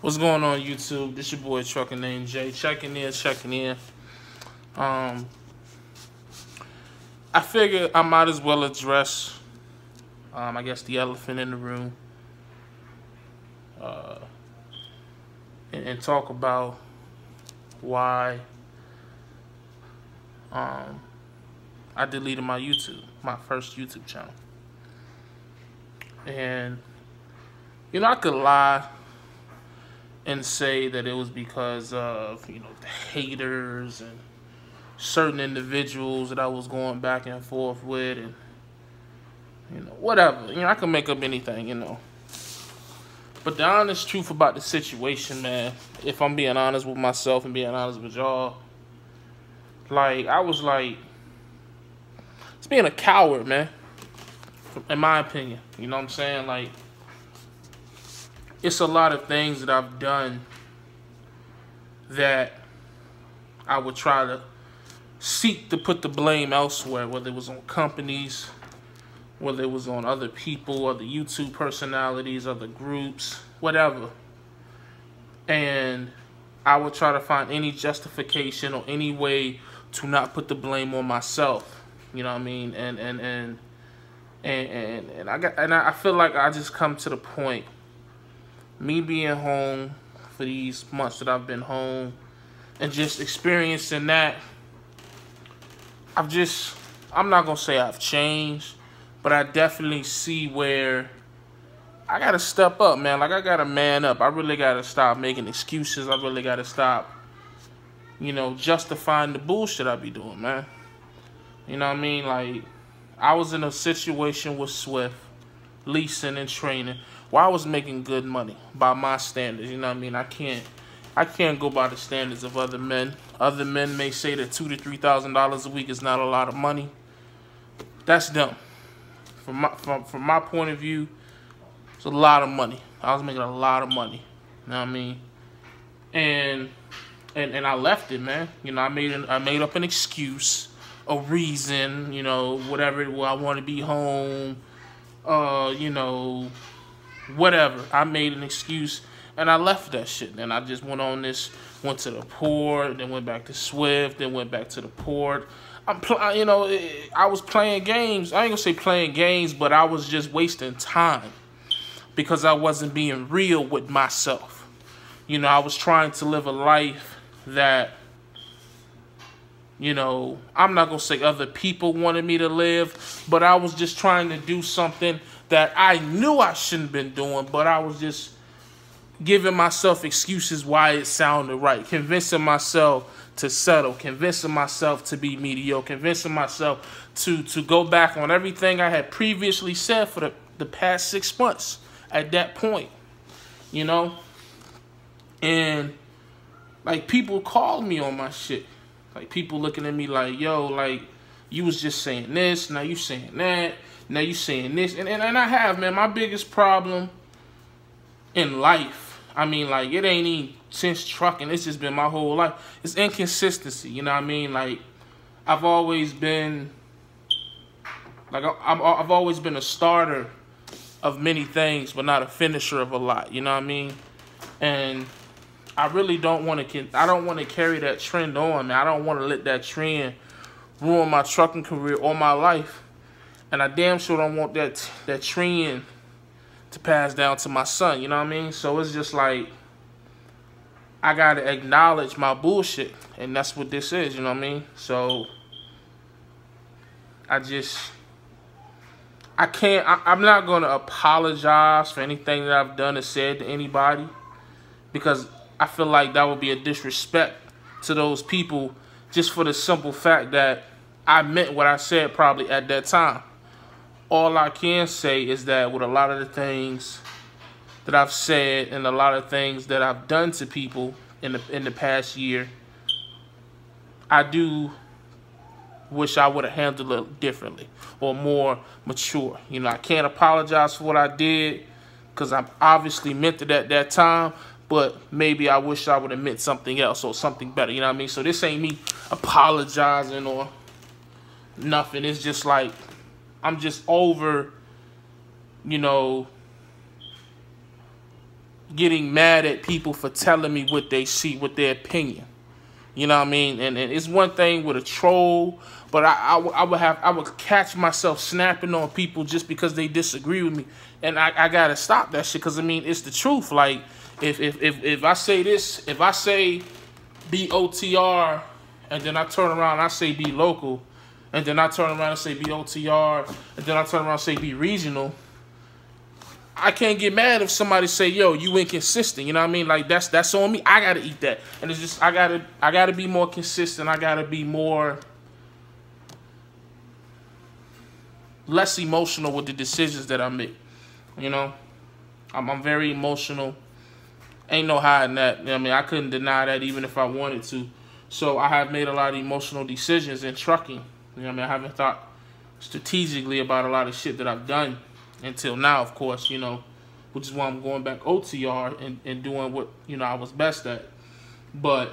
What's going on, YouTube? This your boy Atruckernamedjay, checking in. I figured I might as well address, I guess, the elephant in the room, and talk about why I deleted my first YouTube channel. And I could lie and say that it was because of, the haters and certain individuals that I was going back and forth with, and, whatever. I can make up anything, But the honest truth about the situation, man, if I'm being honest with myself and being honest with y'all, I was it's being a coward, man, in my opinion. You know what I'm saying? It's a lot of things that I've done that I would try to seek to put the blame elsewhere, whether it was on companies, whether it was on other people, other YouTube personalities, other groups, whatever. And I would try to find any justification or any way to not put the blame on myself. You know what I mean? And I feel like I just come to the point, me being home for these months that I've been home and just experiencing that, I'm not going to say I've changed, but I definitely see where I got to step up, man. I got to man up. I really got to stop making excuses. I really got to stop, justifying the bullshit I be doing, man. You know what I mean? I was in a situation with Swift, leasing and training, where I was making good money by my standards. You know what I mean? I can't go by the standards of other men. Other men may say that $2,000 to $3,000 a week is not a lot of money. That's them. From my point of view, it's a lot of money. I was making a lot of money. You know what I mean? And I left it, man. I made up an excuse, a reason, whatever. Well, I want to be home. Whatever. I made an excuse and I left that shit. And I just went to the port, then went back to Swift, then went back to the port. I was playing games. I ain't gonna say playing games, but I was just wasting time because I wasn't being real with myself. I was trying to live a life that, I'm not gonna say other people wanted me to live, but I was just trying to do something that I knew I shouldn't have been doing, but I was just giving myself excuses why it sounded right, convincing myself to settle, convincing myself to be mediocre, convincing myself to go back on everything I had previously said for the past 6 months at that point, And, people called me on my shit. People looking at me like, yo, you was just saying this, now you saying that, now you saying this. And I have, man, my biggest problem in life, it ain't even since trucking, it's just been my whole life, it's inconsistency. You know what I mean? I've always been, I've always been a starter of many things, but not a finisher of a lot. You know what I mean? And I really don't want to carry that trend on, man. I don't want to let that trend ruin my trucking career or my life. And I damn sure don't want that trend to pass down to my son, you know what I mean? So it's just I got to acknowledge my bullshit, and that's what this is, you know what I mean? So I'm not going to apologize for anything that I've done or said to anybody, because I feel like that would be a disrespect to those people, just for the simple fact that I meant what I said probably at that time. All I can say is that with a lot of the things that I've said and a lot of things that I've done to people in the past year, I do wish I would have handled it differently or more mature. I can't apologize for what I did because I obviously meant it at that time, but maybe I wish I would have meant something else or something better. You know what I mean? So this ain't me apologizing or nothing. It's just I'm just over, getting mad at people for telling me what they see, what their opinion. You know what I mean? And it's one thing with a troll, but I would catch myself snapping on people just because they disagree with me, and I gotta stop that shit, because I mean, it's the truth. Like if I say this, if I say be OTR, and then I turn around and I say be local, and then I turn around and say be OTR, and then I turn around and say be regional, I can't get mad if somebody say, yo, you inconsistent. You know what I mean? Like that's on me. I gotta eat that. And it's just I gotta be more consistent. I gotta be more less emotional with the decisions that I make. You know? I'm very emotional. Ain't no hiding that. You know what I mean? I couldn't deny that even if I wanted to. So I have made a lot of emotional decisions in trucking. You know what I mean? I haven't thought strategically about a lot of shit that I've done until now, of course, you know, which is why I'm going back OTR and doing what, you know, I was best at. But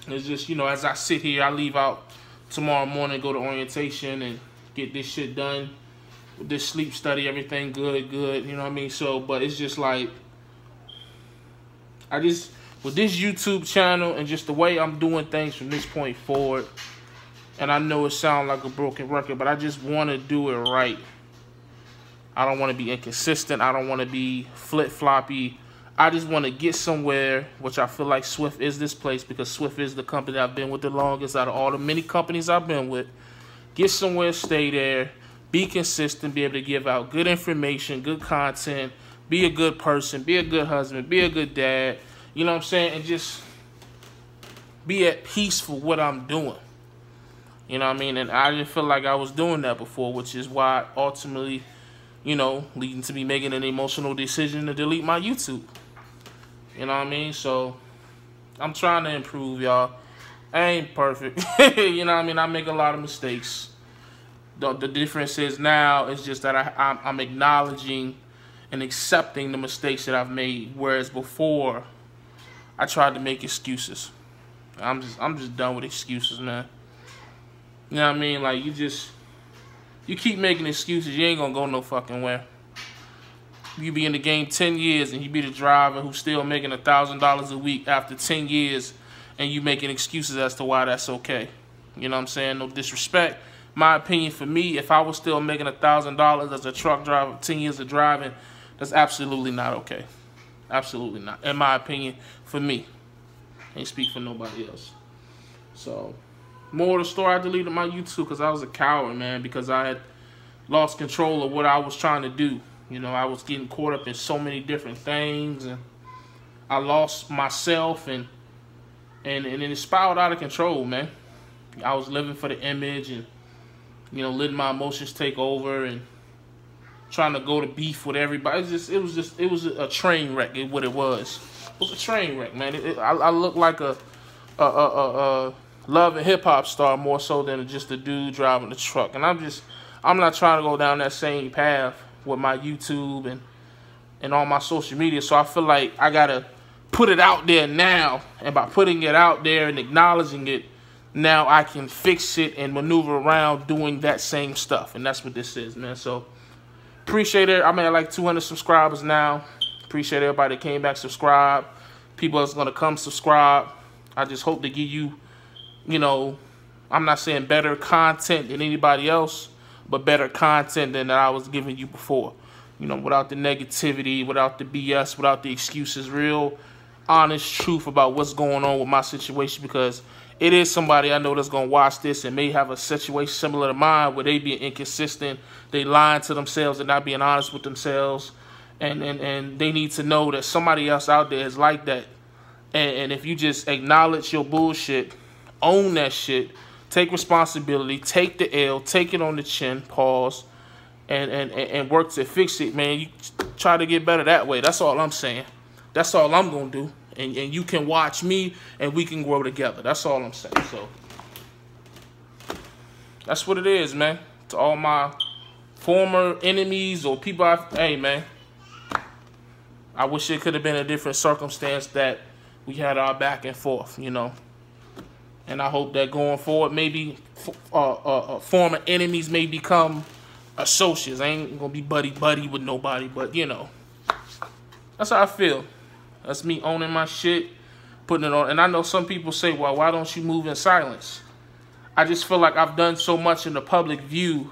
it's just, you know, as I sit here, I leave out tomorrow morning, go to orientation and get this shit done. With this sleep study, everything good, you know what I mean? So, but it's just like, with this YouTube channel and just the way I'm doing things from this point forward, and I know it sounds like a broken record, but I just want to do it right. I don't want to be inconsistent. I don't want to be flip-floppy. I just want to get somewhere, which I feel like Swift is this place, because Swift is the company I've been with the longest out of all the many companies I've been with. Get somewhere, stay there, be consistent, be able to give out good information, good content, be a good person, be a good husband, be a good dad, you know what I'm saying? And just be at peace for what I'm doing. You know what I mean? And I didn't feel like I was doing that before, which is why ultimately, you know, leading to me making an emotional decision to delete my YouTube. You know what I mean? So, I'm trying to improve, y'all. I ain't perfect. You know what I mean? I make a lot of mistakes. The difference is now, it's just that I'm acknowledging and accepting the mistakes that I've made. Whereas before, I tried to make excuses. I'm just done with excuses, man. You know what I mean? Like, you keep making excuses, you ain't gonna go no fucking where. You be in the game 10 years and you be the driver who's still making $1,000 a week after 10 years, and you making excuses as to why that's okay. You know what I'm saying? No disrespect. My opinion, for me, if I was still making $1,000 as a truck driver, 10 years of driving, that's absolutely not okay. Absolutely not. In my opinion, for me. I ain't speak for nobody else. So, more of the story, I deleted my YouTube because I was a coward, man, because I had lost control of what I was trying to do. You know, I was getting caught up in so many different things, and I lost myself, and it spiraled out of control, man. I was living for the image, and, you know, letting my emotions take over, and trying to go to beef with everybody. It was a train wreck. What it was. It was a train wreck, man. I looked like a love and hip hop star more so than just a dude driving the truck. And I'm not trying to go down that same path with my YouTube and all my social media. So I feel like I gotta put it out there now, and by putting it out there and acknowledging it, now I can fix it and maneuver around doing that same stuff. And that's what this is, man. So appreciate it. I'm at like 200 subscribers now. Appreciate everybody that came back, subscribe. People that's gonna come subscribe. I just hope to give you, you know, I'm not saying better content than anybody else, but better content than I was giving you before. You know, without the negativity, without the BS, without the excuses, real honest truth about what's going on with my situation, because it is somebody I know that's going to watch this and may have a situation similar to mine where they being inconsistent, they lying to themselves and not being honest with themselves, and they need to know that somebody else out there is like that. And if you just acknowledge your bullshit, own that shit, take responsibility, take the L, take it on the chin, pause, and work to fix it, man. You try to get better that way. That's all I'm saying. That's all I'm going to do. And you can watch me, and we can grow together. That's all I'm saying. So that's what it is, man. To all my former enemies or people, hey, man, I wish it could have been a different circumstance that we had our back and forth, you know. And I hope that going forward, maybe former enemies may become associates. I ain't going to be buddy-buddy with nobody, but, you know, That's how I feel. That's me owning my shit, putting it on. And I know some people say, well, why don't you move in silence? I just feel like I've done so much in the public view.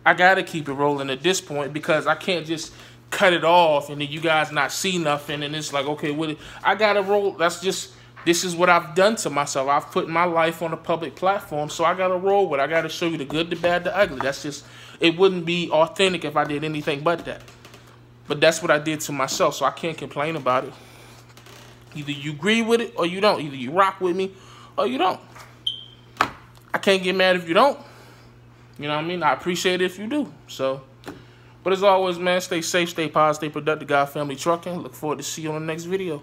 I got to keep it rolling at this point, because I can't just cut it off and then you guys not see nothing. And it's like, okay, I got to roll. This is what I've done to myself. I've put my life on a public platform, so I got to roll with it. I got to show you the good, the bad, the ugly. It wouldn't be authentic if I did anything but that. But that's what I did to myself, so I can't complain about it. Either you agree with it or you don't. Either you rock with me or you don't. I can't get mad if you don't. You know what I mean? I appreciate it if you do. So, but as always, man, stay safe, stay positive, stay productive. God Family Trucking. Look forward to see you on the next video.